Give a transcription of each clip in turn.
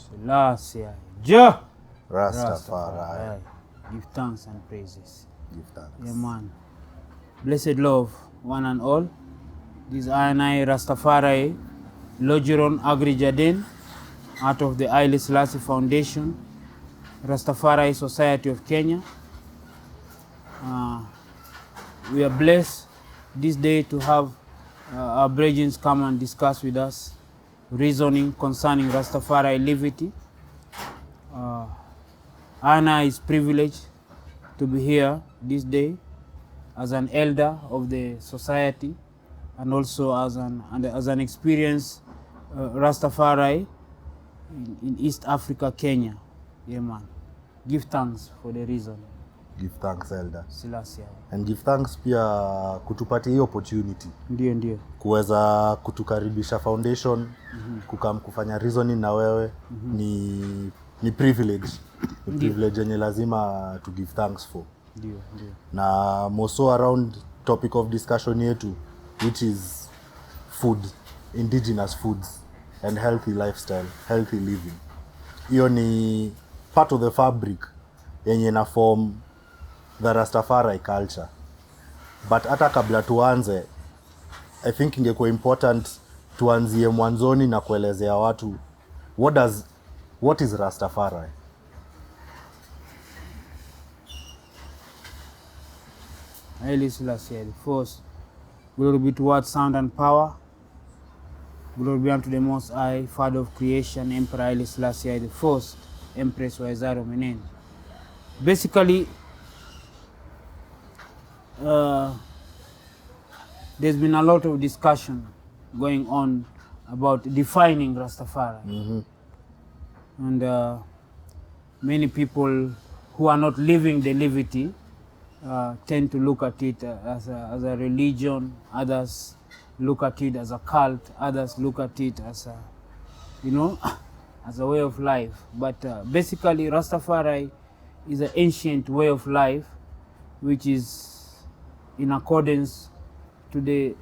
Selassie, Rastafari. Give thanks and praises. Give thanks. Yeah, man. Blessed love, one and all. This I Rastafari Lojuron Jahden, out of the Haile Selassie Foundation, Rastafari Society of Kenya. We are blessed this day to have our brethren come and discuss with us reasoning concerning Rastafari Livity. Anna is privileged to be here this day as an elder of the society and also as an experienced Rastafari in East Africa, Kenya. Yeah, man. Give thanks for the reason. Give thanks, Elder. Selassie. And give thanks pia kutupatia hii opportunity. Ndio. Kuweza kutukaribisha foundation, kukam kufanya reasoning na wewe, ni privilege. Ni privilege yenye lazima to give thanks for. Ndio. Na moso around topic of discussion yetu, which is food, indigenous foods and healthy lifestyle, healthy living. Hiyo ni part of the fabric yenye na form the Rastafari culture. But hata kabla tuanze, I think ingekuwa important tuanzie mwanzoni na kuelezea watu what is Rastafari? Haile Selassie the first. Glory be to God, sound and power. Glory be unto the Most High, Father of creation, Emperor Haile Selassie the first, Empress Waizaro Menen. Basically, there's been a lot of discussion going on about defining Rastafari. And many people who are not living the Livity tend to look at it as a religion. Others look at it as a cult. Others look at it as as a way of life. But basically, Rastafari is an ancient way of life, which is in accordance to the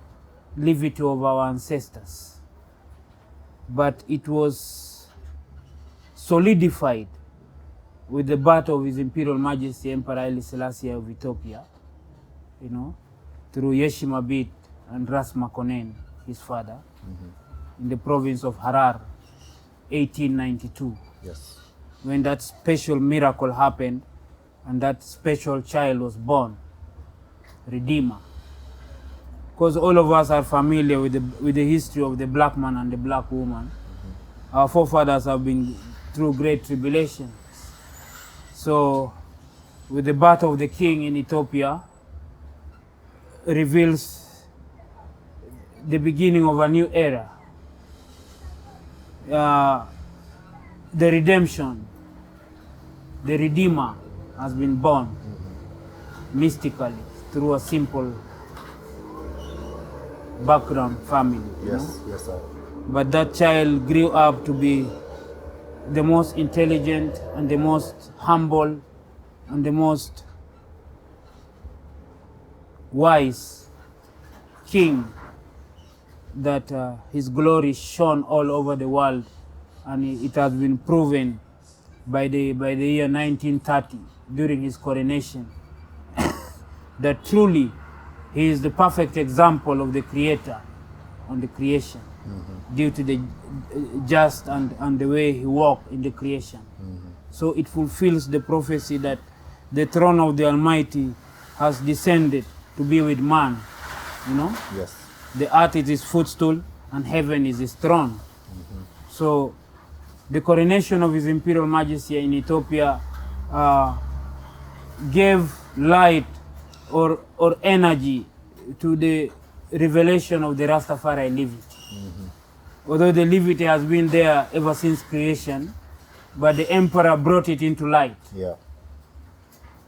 Livity of our ancestors. But it was solidified with the birth of His Imperial Majesty Emperor Haile Selassie of Ethiopia, through Yeshimabit and Ras Makonnen, his father, in the province of Harar, 1892. Yes. When that special miracle happened and that special child was born, Redeemer. Because all of us are familiar with the history of the black man and the black woman. Our forefathers have been through great tribulation. So, with the birth of the king in Ethiopia, reveals the beginning of a new era. The redemption, the Redeemer has been born mystically through a simple background family. Yes, yes, sir. But that child grew up to be the most intelligent and the most humble and the most wise king that his glory shone all over the world, and it has been proven by the year 1930 during his coronation that truly he is the perfect example of the Creator on the creation, due to the just and the way he walked in the creation. So it fulfills the prophecy that the throne of the Almighty has descended to be with man. Yes. The earth is his footstool and heaven is his throne. So the coronation of His Imperial Majesty in Ethiopia gave light or energy to the revelation of the Rastafari Livity. Although the Livity has been there ever since creation, but the emperor brought it into light. Yeah.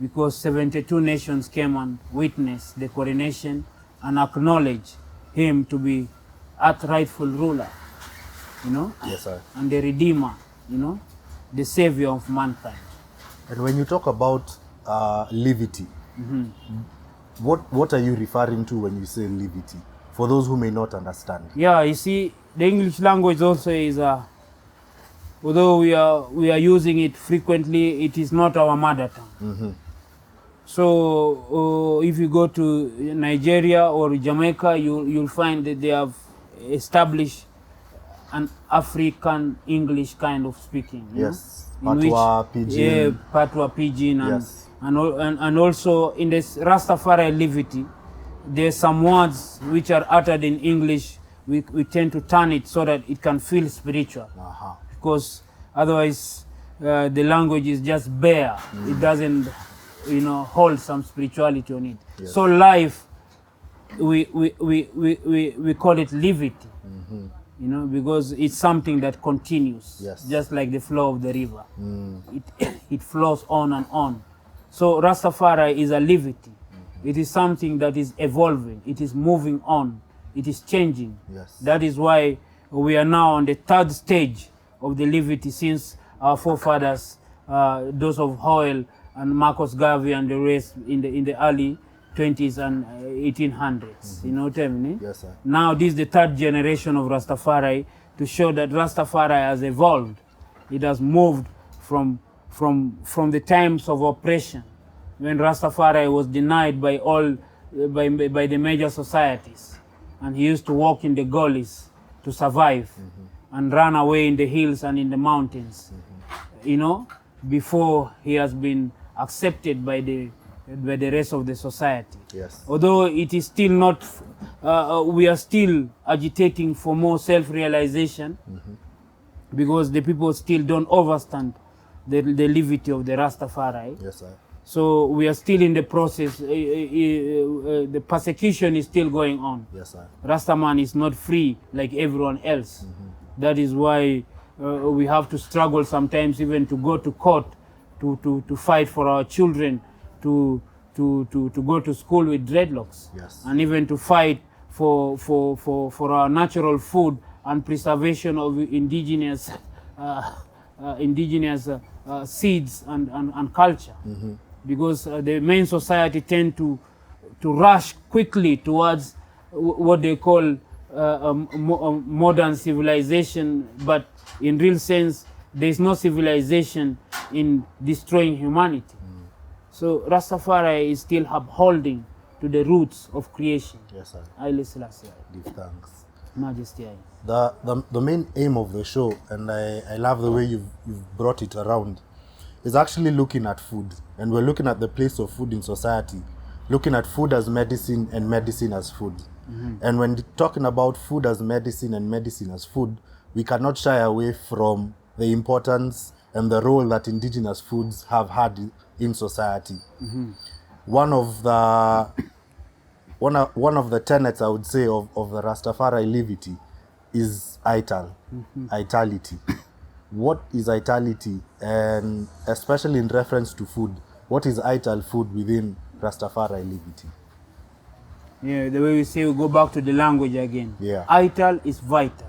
Because 72 nations came and witnessed the coronation and acknowledged him to be earth's rightful ruler, Yes, sir. and the Redeemer, the Savior of mankind. And when you talk about Livity, what are you referring to when you say Livity? For those who may not understand. Yeah, you see, the English language also is although we are using it frequently, it is not our mother tongue. So if you go to Nigeria or Jamaica, you'll find that they have established an African English kind of speaking. Yes. In which, Patois, Pidgin. Patois, Pidgin, and, Yes. and also in this Rastafari Livity, there's some words which are uttered in English. We tend to turn it so that it can feel spiritual, because otherwise the language is just bare. It doesn't, hold some spirituality on it. Yes. So life, we call it livity, because it's something that continues, Yes. just like the flow of the river. It flows on and on. So Rastafari is a livity. It is something that is evolving. It is moving on. It is changing. Yes. That is why we are now on the third stage of the livity, since our forefathers, those of Hoyle and Marcus Garvey and the rest in the early 20s and 1800s. You know what I mean? Yes, sir. Now this is the third generation of Rastafari, to show that Rastafari has evolved. It has moved from the times of oppression, when Rastafari was denied by by the major societies, and he used to walk in the gullies to survive, and run away in the hills and in the mountains, before he has been accepted by the rest of the society. Yes. Although it is still not, we are still agitating for more self-realization, because the people still don't understand the livity of the Rastafari. Yes, sir. So we are still in the process. The persecution is still going on. Yes, sir. Rastaman is not free like everyone else. That is why we have to struggle sometimes, even to go to court, to fight for our children, to go to school with dreadlocks. Yes. And even to fight for our natural food and preservation of indigenous seeds and culture. Because the main society tend to rush quickly towards what they call modern civilization, but in real sense there is no civilization in destroying humanity. So Rastafari is still upholding to the roots of creation. Yes, sir. Haile Selassie. Give thanks. Majesty. The main aim of the show, and I love the way you've brought it around, is actually looking at food. And we're looking at the place of food in society, looking at food as medicine and medicine as food. And when talking about food as medicine and medicine as food, we cannot shy away from the importance and the role that indigenous foods have had in society. One of the tenets, I would say, of the Rastafari Livity is Itality. What is Itality? And especially in reference to food, what is Ital food within Rastafari Livity? Yeah, the way we say, we go back to the language again. Yeah. Ital is vital.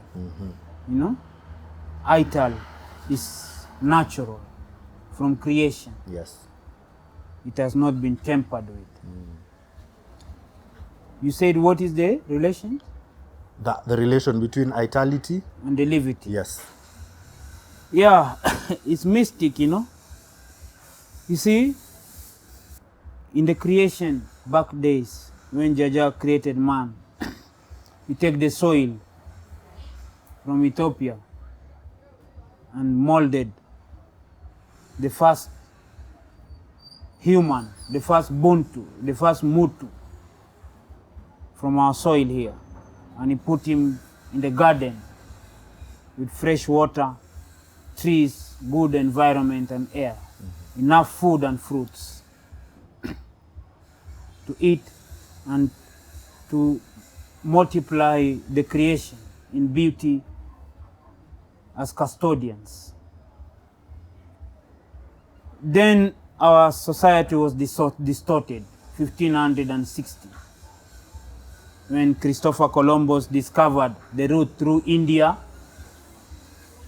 Ital is natural, from creation. Yes. It has not been tampered with. You said, what is the relation? The relation between Itality and the livity. Yes. Yeah, it's mystic, You see, in the creation back days, when Jaja created man, he take the soil from Ethiopia and molded the first human, the first Buntu, the first Mutu from our soil here. And he put him in the garden with fresh water, trees, good environment and air, enough food and fruits to eat and to multiply the creation in beauty as custodians. Then our society was distorted, 1560, when Christopher Columbus discovered the route through India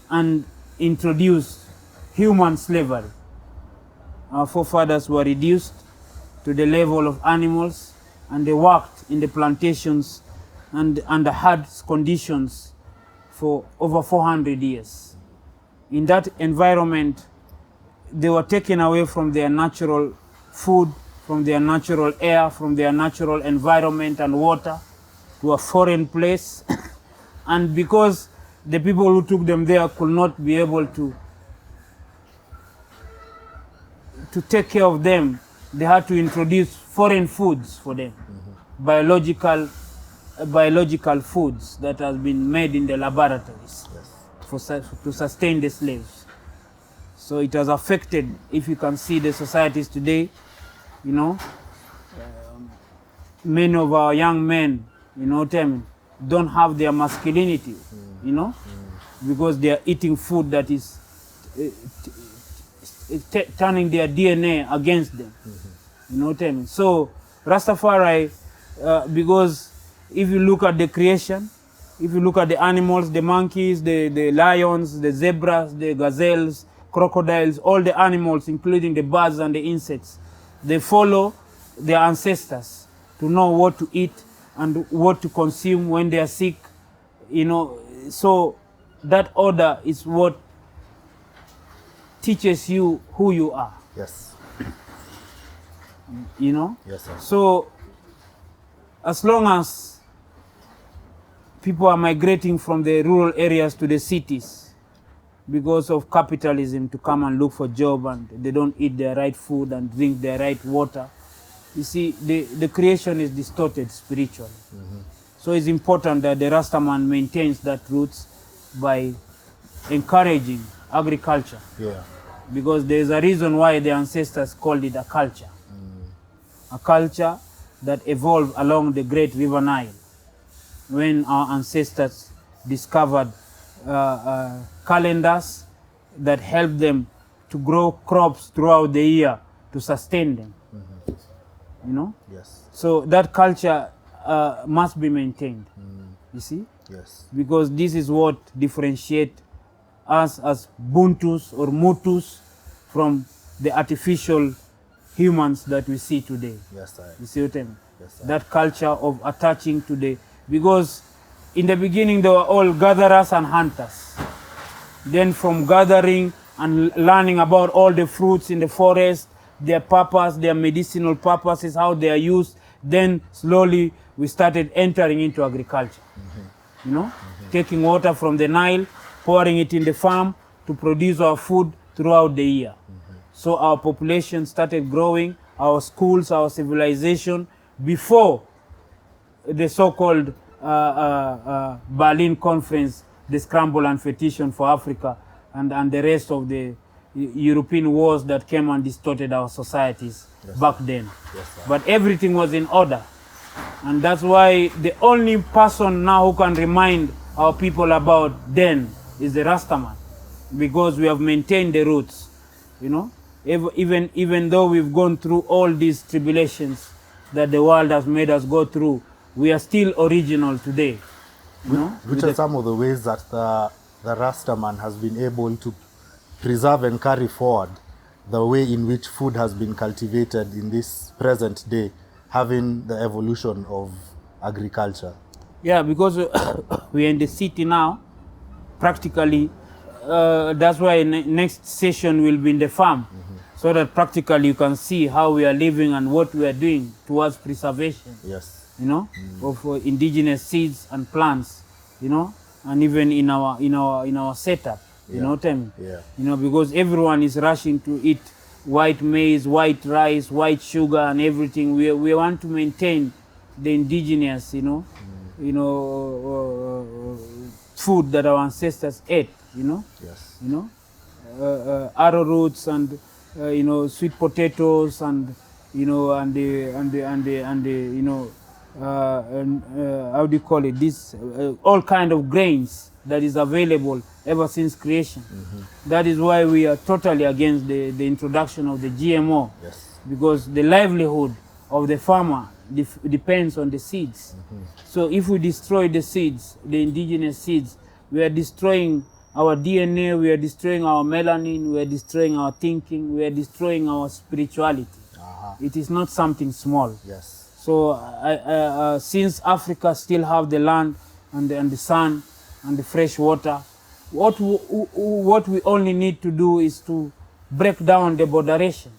and introduced human slavery. Our forefathers were reduced to the level of animals, and they worked in the plantations and under hard conditions for over 400 years. in that environment, they were taken away from their natural food, from their natural air, from their natural environment and water to a foreign place. And because the people who took them there could not be able to take care of them, they had to introduce foreign foods for them, biological foods that has been made in the laboratories to sustain the slaves. So it has affected, if you can see the societies today, you know, many of our young men, you know what I mean, don't have their masculinity, you know, because they are eating food that is turning their DNA against them. You know what I mean? So Rastafari, because if you look at the creation, if you look at the animals, the monkeys, the lions, the zebras, the gazelles, crocodiles, all the animals, including the birds and the insects, they follow their ancestors to know what to eat and what to consume when they are sick, you know. So that order is what teaches you who you are. Yes. You know? Yes, sir. So as long as people are migrating from the rural areas to the cities because of capitalism to come and look for job, and they don't eat their right food and drink their right water, you see, the creation is distorted spiritually. So it's important that the Rastaman maintains that roots by encouraging agriculture. Yeah. Because there's a reason why the ancestors called it a culture. A culture that evolved along the great river Nile when our ancestors discovered calendars that helped them to grow crops throughout the year to sustain them. You know? Yes. So that culture must be maintained. You see? Yes. Because this is what differentiates us as Buntus or Mutus from the artificial humans that we see today. Yes, sir. You see what I mean? Yes, sir. That culture of attaching to the... Because in the beginning they were all gatherers and hunters. Then from gathering and learning about all the fruits in the forest, their purpose, their medicinal purposes, how they are used, then slowly we started entering into agriculture. You know, taking water from the Nile, pouring it in the farm to produce our food throughout the year. So our population started growing, our schools, our civilization, before the so-called Berlin Conference, the scramble and petition for Africa, and the rest of the European wars that came and distorted our societies back then. Yes, sir. But everything was in order. And that's why the only person now who can remind our people about then is the Rastaman, because we have maintained the roots, you know. Even though we've gone through all these tribulations that the world has made us go through, we are still original today. You know? Which are some of the ways that the Rastaman has been able to preserve and carry forward the way in which food has been cultivated in this present day, having the evolution of agriculture? Yeah, because we're in the city now, practically, that's why next session will be in the farm, so that practically you can see how we are living and what we are doing towards preservation. Yes. You know, of indigenous seeds and plants, you know, and even in our setup, you know what I mean? Yeah. You know, because everyone is rushing to eat white maize, white rice, white sugar and everything. We want to maintain the indigenous, you know, food that our ancestors ate, you know. Yes. You know, arrowroots and you know, sweet potatoes and you know, and the you know, how do you call it? This all kind of grains that is available ever since creation. That is why we are totally against the introduction of the GMO. Yes. Because the livelihood of the farmer depends on the seeds. So if we destroy the seeds, the indigenous seeds, we are destroying our DNA, we are destroying our melanin, we are destroying our thinking, we are destroying our spirituality. It is not something small. Yes. So since Africa still have the land and the sun and the fresh water, what we only need to do is to break down the borderation.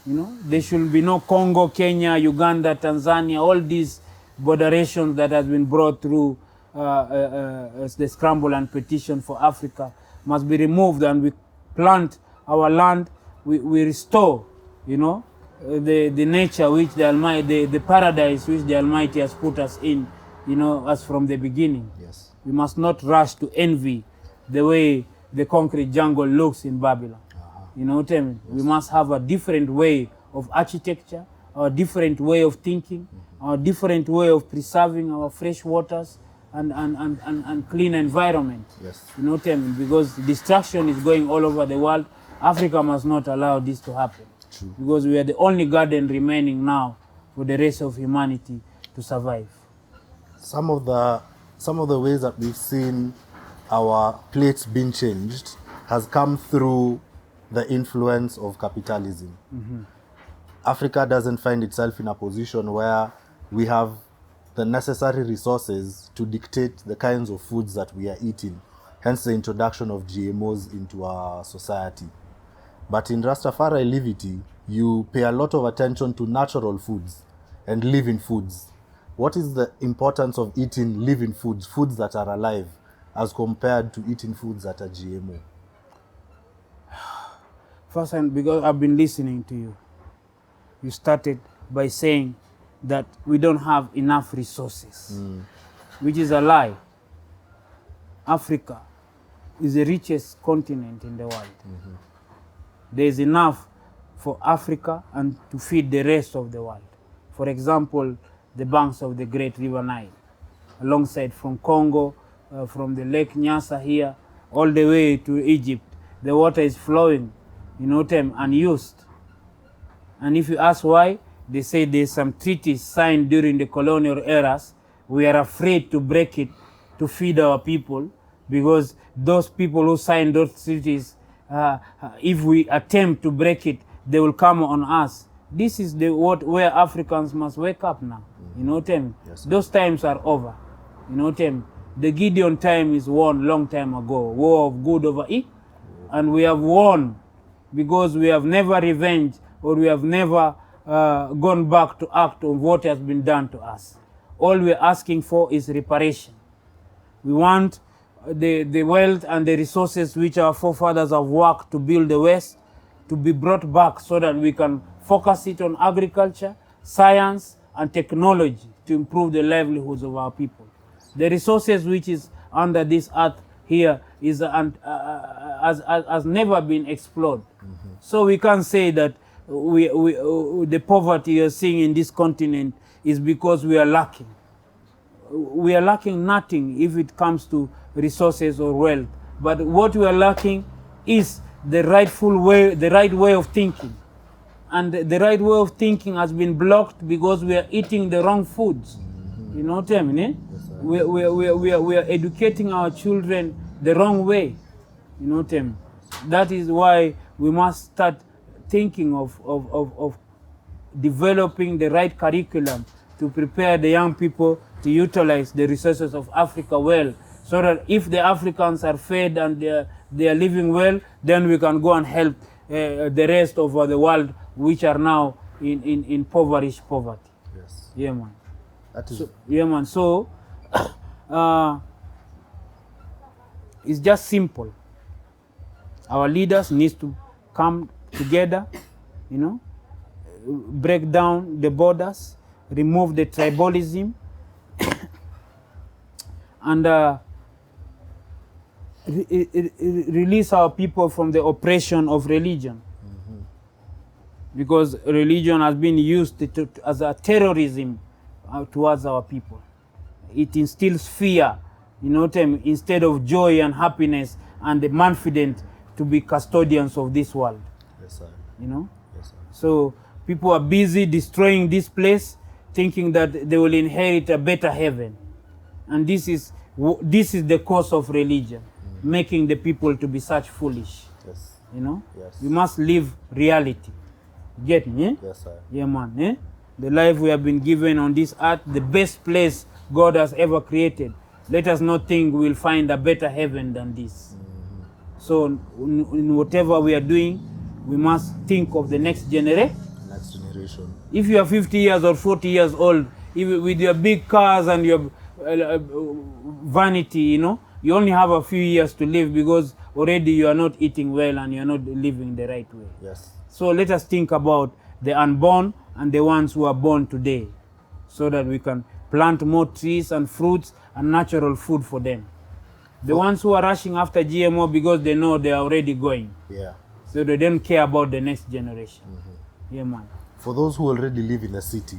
You know, there should be no Congo, Kenya, Uganda, Tanzania, all these borderations that has been brought through the scramble and petition for Africa must be removed, and we plant our land, we restore, you know, the nature which the Almighty, the paradise which the Almighty has put us in, you know, as from the beginning. Yes. We must not rush to envy the way the concrete jungle looks in Babylon. You know what I mean? Yes. We must have a different way of architecture, a different way of thinking, a different way of preserving our fresh waters and clean environment. Yes. You know what I mean? Because destruction is going all over the world. Africa must not allow this to happen. True. Because we are the only garden remaining now for the rest of humanity to survive. Some of the ways that we've seen our plates being changed has come through the influence of capitalism. Mm-hmm. Africa doesn't find itself in a position where we have the necessary resources to dictate the kinds of foods that we are eating, hence the introduction of GMOs into our society. But in Rastafari Livity, you pay a lot of attention to natural foods and living foods. What is the importance of eating living foods, foods that are alive, as compared to eating foods that are GMO? First, because I've been listening to you, you started by saying that we don't have enough resources, which is a lie. Africa is the richest continent in the world. Mm-hmm. There is enough for Africa and to feed the rest of the world. For example, the banks of the great river Nile, alongside from Congo, from the Lake Nyasa here, all the way to Egypt. The water is flowing, you know, unused. And if you ask why, they say there's some treaties signed during the colonial eras. We are afraid to break it to feed our people, because those people who signed those treaties, if we attempt to break it, they will come on us. This is where Africans must wake up now. You know what I mean? Yes, those times are over. You know what I mean? The Gideon time is won long time ago. War of good over evil. And we have won because we have never revenged, or we have never gone back to act on what has been done to us. All we're asking for is reparation. We want the wealth and the resources which our forefathers have worked to build the West to be brought back, so that we can focus it on agriculture, science, and technology to improve the livelihoods of our people. The resources which is under this earth here is has never been explored. Mm-hmm. So we can't say that the poverty you're seeing in this continent is because we are lacking. We are lacking nothing if it comes to resources or wealth. But what we are lacking is the rightful way, the right way of thinking. And the right way of thinking has been blocked because we are eating the wrong foods. Mm-hmm. You know what I mean? Eh? Yes, we are educating our children the wrong way. You know what I mean? That is why we must start thinking of developing the right curriculum to prepare the young people to utilize the resources of Africa well, so that if the Africans are fed and they are living well, then we can go and help the rest of the world which are now in impoverished poverty. Yes. Yeah, man. That is... So, yeah, man. So, it's just simple. Our leaders need to come together, you know, break down the borders, remove the tribalism, and release our people from the oppression of religion. Mm-hmm. Because religion has been used as a terrorism towards our people. It instills fear, you know, instead of joy and happiness and the confidence to be custodians of this world. Yes, sir. You know? Yes, sir. So people are busy destroying this place, thinking that they will inherit a better heaven. And this is the cause of religion, making the people to be such foolish. Yes. You know? Yes. We must live reality. Get me? Eh? Yes, sir. Yeah, man. Eh? The life we have been given on this earth, the best place God has ever created. let us not think we'll find a better heaven than this. So in whatever we are doing, we must think of the next generation. Next generation. If you are 50 years or 40 years old, even with your big cars and your vanity, you only have a few years to live because already you are not eating well and you are not living the right way. Yes. So let us think about the unborn and the ones who are born today, so that we can plant more trees and fruits and natural food for them. The ones who are rushing after GMO because they know they are already going. Yeah. So they don't care about the next generation. Yeah, man. For those who already live in the city,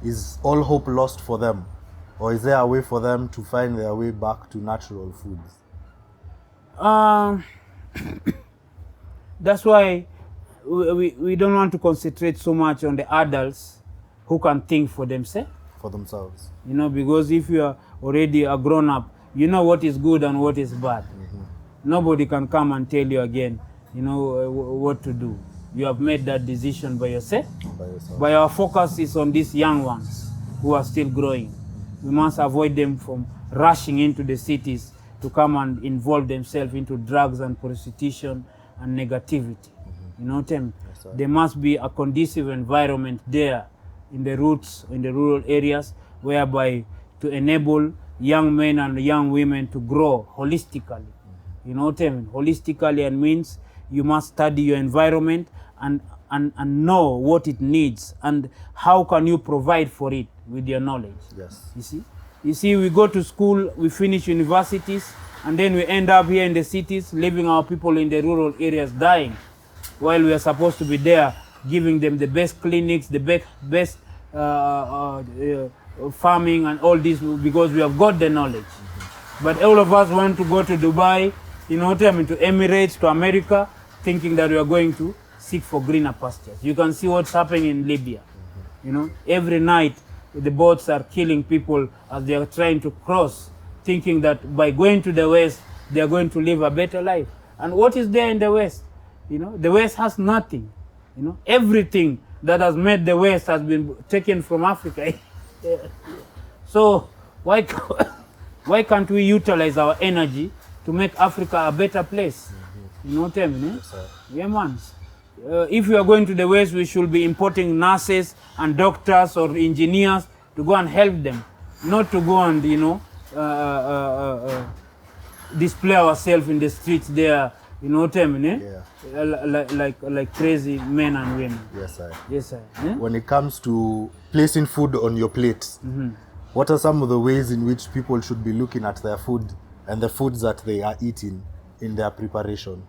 is all hope lost for them? Or is there a way for them to find their way back to natural foods? That's why we don't want to concentrate so much on the adults who can think for themselves. For themselves. Because if you are already a grown-up, you know what is good and what is bad. Nobody can come and tell you again, what to do. You have made that decision by yourself. But our focus is on these young ones who are still growing. We must avoid them from rushing into the cities to come and involve themselves into drugs and prostitution and negativity. You know what I mean? Yes, there must be a conducive environment there in the roots, in the rural areas, whereby to enable young men and young women to grow holistically. You know what I mean? Holistically, and means you must study your environment and know what it needs and how can you provide for it with your knowledge. Yes. You see, we go to school, we finish universities, and then we end up here in the cities, leaving our people in the rural areas dying, while we are supposed to be there giving them the best clinics, the best farming and all this, because we have got the knowledge. But all of us want to go to Dubai, to Emirates, to America, thinking that we are going to seek for greener pastures. You can see what's happening in Libya. Every night the boats are killing people as they are trying to cross, thinking that by going to the West, they are going to live a better life. And what is there in the West? The West has nothing. Everything that has made the West has been taken from Africa. So why can't we utilize our energy to make Africa a better place? You know what I mean? Yes, sir. Yeah, man. If we are going to the West, we should be importing nurses and doctors or engineers to go and help them, not to go and display ourselves in the streets there. You know what I mean? Yeah. Like crazy men and women. Yes, sir. Yes, sir. Yeah? When it comes to placing food on your plate, what are some of the ways in which people should be looking at their food and the foods that they are eating in their preparation?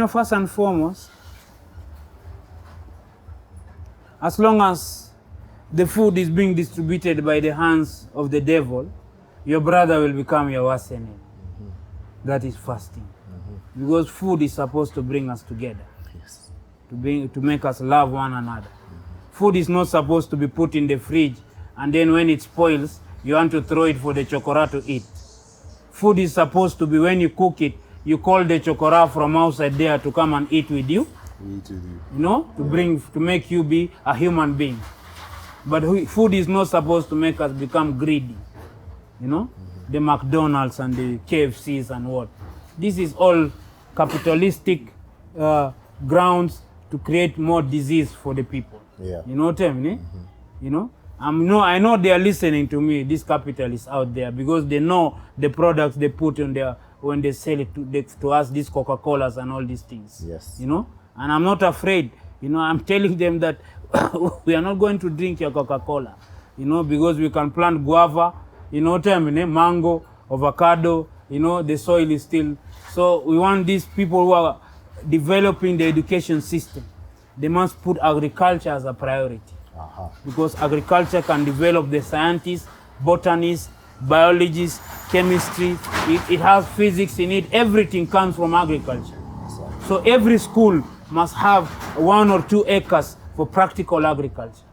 First and foremost, as long as the food is being distributed by the hands of the devil, your brother will become your worst enemy. That is fasting. Because food is supposed to bring us together. Yes. To make us love one another. Food is not supposed to be put in the fridge and then when it spoils, you want to throw it for the chokora to eat. Food is supposed to be, when you cook it, you call the chokora from outside there to come and eat with you. Eat with you. To make you be a human being. But food is not supposed to make us become greedy. The McDonald's and the KFCs and what. This is all capitalistic grounds to create more disease for the people. Yeah. You know what I mean? I know they are listening to me, these capitalists out there, because they know the products they put on there when they sell it to us, these Coca-Colas and all these things. Yes. And I'm not afraid. I'm telling them that we are not going to drink your Coca-Cola, because we can plant guava, mango, avocado, the soil is still. So we want these people who are developing the education system, they must put agriculture as a priority. Because agriculture can develop the scientists, botanists, biologists, chemistry. It has physics in it. Everything comes from agriculture. So every school must have 1 or 2 acres for practical agriculture.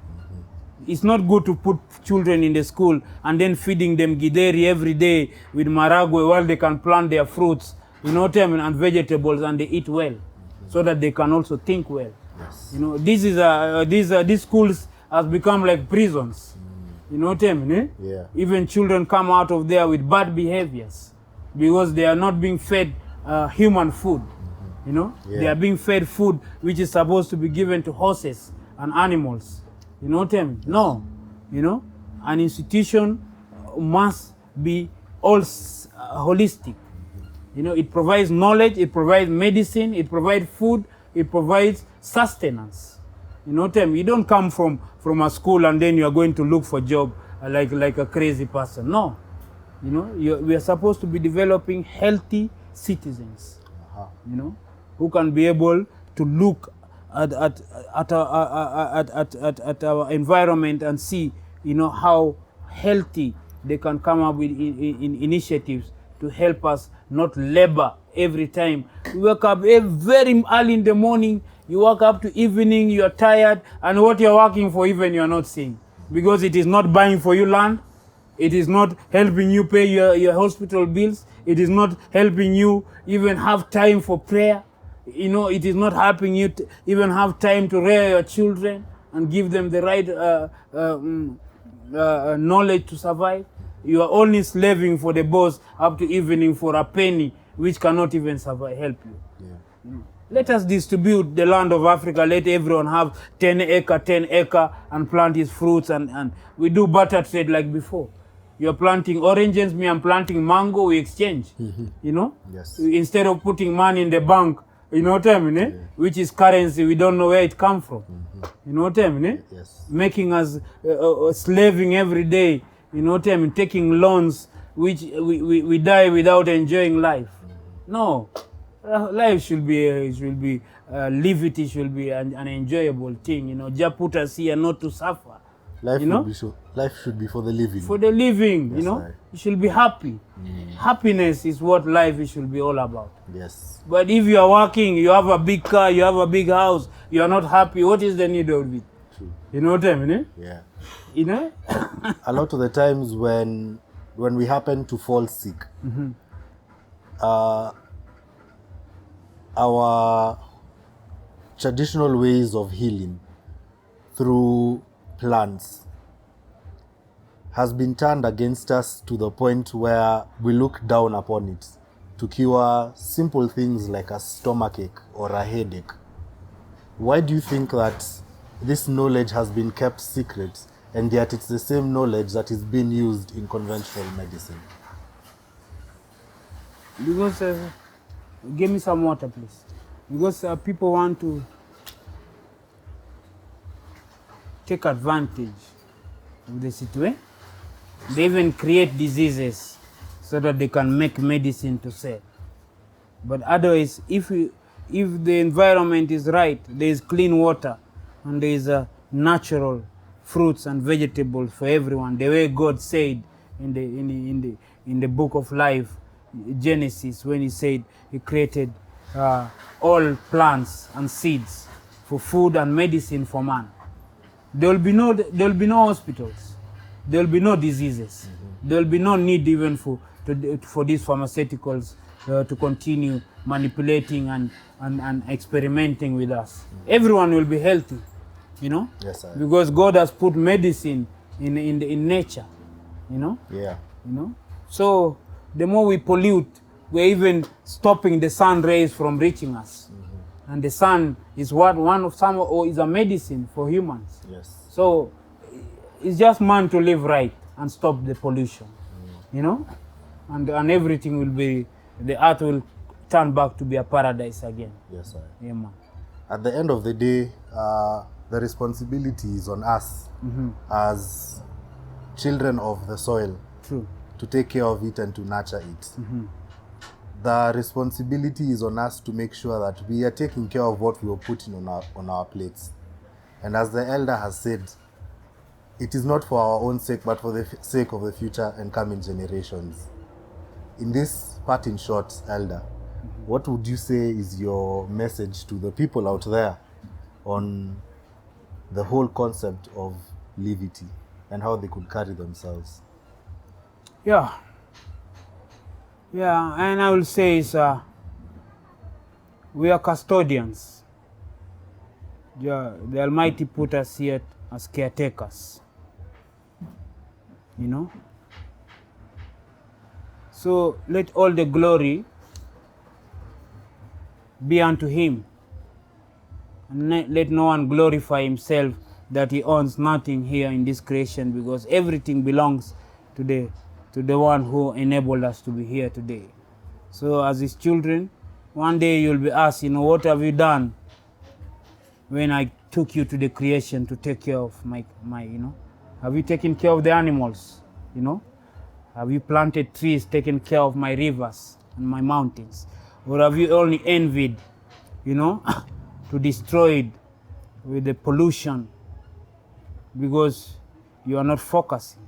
It's not good to put children in the school and then feeding them gideri every day with maragwe while they can plant their fruits, and vegetables, and they eat well, so that they can also think well. Yes. These schools has become like prisons. You know what I mean? Eh? Yeah. Even children come out of there with bad behaviors because they are not being fed human food. You know, they are being fed food which is supposed to be given to horses and animals. You know what I mean? No, you know, an institution must be all holistic. You know, it provides knowledge, it provides medicine, it provides food, it provides sustenance. You know what I mean? You don't come from a school and then you are going to look for a job like a crazy person. No. You know, we are supposed to be developing healthy citizens, you know, who can be able to look at our environment and see, you know, how healthy they can come up with in initiatives to help us not labor every time. You wake up very early in the morning, you wake up to evening, you are tired, and what you're working for even you are not seeing. Because it is not buying for you land, it is not helping you pay your hospital bills, it is not helping you even have time for prayer. You know, it is not helping you to even have time to rear your children and give them the right knowledge to survive. You are only slaving for the boss up to evening for a penny, which cannot even survive, help you. Yeah. Let us distribute the land of Africa. Let everyone have 10 acre, and plant his fruits. And we do barter trade like before. You're planting oranges, me I'm planting mango, we exchange. You know? Yes. Instead of putting money in the bank, you know what I mean, eh? Yeah. Which is currency, we don't know where it comes from. You know what I mean, eh? Yes. Making us slaving every day, you know what I mean, taking loans, which we die without enjoying life. No, life should be livity, should be an enjoyable thing. You know, Jah put us here not to suffer. Life, you know? Life should be for the living. For the living, yes, you know. You should be happy. Happiness is what life should be all about. Yes. But if you are working, you have a big car, you have a big house, you are not happy, what is the need of it? True. You know what I mean? Eh? Yeah. You know? A lot of the times when we happen to fall sick, our traditional ways of healing through plants has been turned against us to the point where we look down upon it to cure simple things like a stomachache or a headache. Why do you think that this knowledge has been kept secret, and yet it's the same knowledge that is being used in conventional medicine? Because, give me some water, please. Because people want to take advantage of the situation. They even create diseases so that they can make medicine to sell. But otherwise, if the environment is right, there is clean water and there is natural fruits and vegetables for everyone, the way God said in the book of life, Genesis, when he said he created all plants and seeds for food and medicine for man. There will be no hospitals. There will be no diseases. There will be no need even for these pharmaceuticals to continue manipulating and experimenting with us. Everyone will be healthy, you know? Yes, sir. Because God has put medicine in nature, you know? Yeah. You know? So the more we pollute, we're even stopping the sun rays from reaching us. And the sun is is a medicine for humans. Yes. So it's just man to live right and stop the pollution, you know? And everything will be, the earth will turn back to be a paradise again. Yes, sir. Yeah, man. At the end of the day, the responsibility is on us as children of the soil. True. To take care of it and to nurture it. The responsibility is on us to make sure that we are taking care of what we are putting on our plates. And as the elder has said, it is not for our own sake, but for the sake of the future and coming generations. In this part in short, elder, what would you say is your message to the people out there on the whole concept of livity and how they could carry themselves? Yeah, and I will say is we are custodians. Yeah, the Almighty put us here as caretakers. you know. So let all the glory be unto him, and let no one glorify himself that he owns nothing here in this creation, because everything belongs to the one who enabled us to be here today. So as his children, one day you'll be asked, what have you done when I took you to the creation to take care of my have you taken care of the animals, have you planted trees, taken care of my rivers and my mountains, or have you only envied, to destroy it with the pollution because you are not focusing?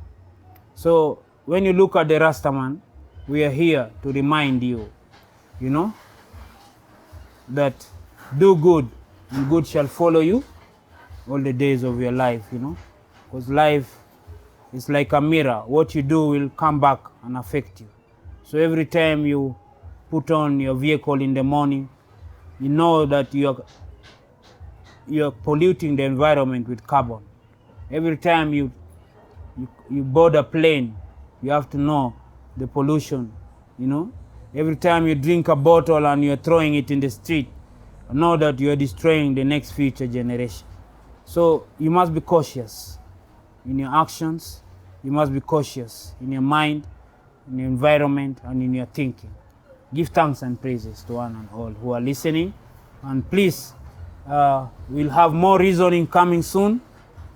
So when you look at the Rastaman, we are here to remind you, that do good and good shall follow you all the days of your life, because life is like a mirror. What you do will come back and affect you. So every time you put on your vehicle in the morning, you know that you're polluting the environment with carbon. Every time you board a plane, you have to know the pollution, Every time you drink a bottle and you're throwing it in the street, know that you're destroying the next future generation. So you must be cautious in your actions. You must be cautious in your mind, in your environment, and in your thinking. Give thanks and praises to one and all who are listening. And please, we'll have more reasoning coming soon.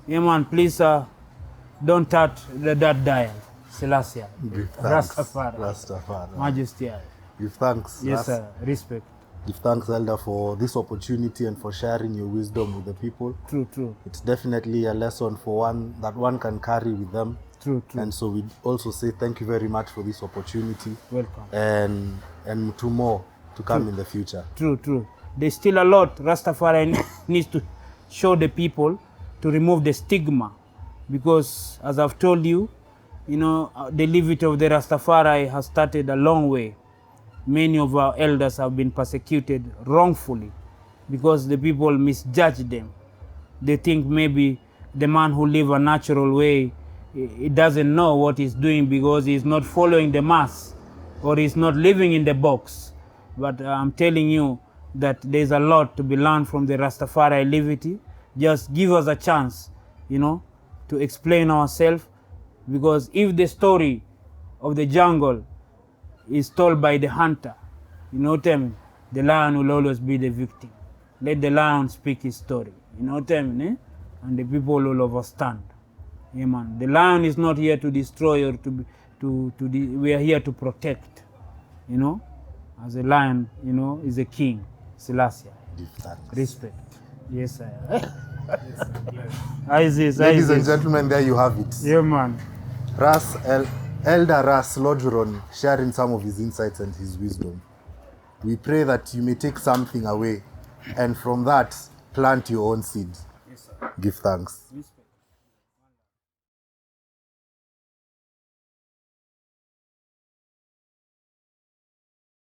Yeah, man, please don't touch that dial. Selassie. Rastafari. Majesty. Give thanks. Yes, sir. Respect. Give thanks, Elder, for this opportunity and for sharing your wisdom with the people. True. It's definitely a lesson for one can carry with them. True. And so we also say thank you very much for this opportunity. Welcome. And to more to come in the future. True. There's still a lot Rastafari needs to show the people to remove the stigma, because as I've told you, the Livity of the Rastafari has started a long way. Many of our elders have been persecuted wrongfully because the people misjudge them. They think maybe the man who lives a natural way, he doesn't know what he's doing because he's not following the mass or he's not living in the box. But I'm telling you that there's a lot to be learned from the Rastafari Livity. Just give us a chance, to explain ourselves, because if the story of the jungle is told by the hunter, the lion will always be the victim. Let the lion speak his story, and the people will understand. Yeah, man. The lion is not here to destroy or we are here to protect, as a lion, is a king. Selassie. Respect. Yes, sir. Ladies and gentlemen, there you have it. Yeah, man. Elder Ras Lojuron sharing some of his insights and his wisdom. We pray that you may take something away, and from that, plant your own seed. Yes, sir. Give thanks.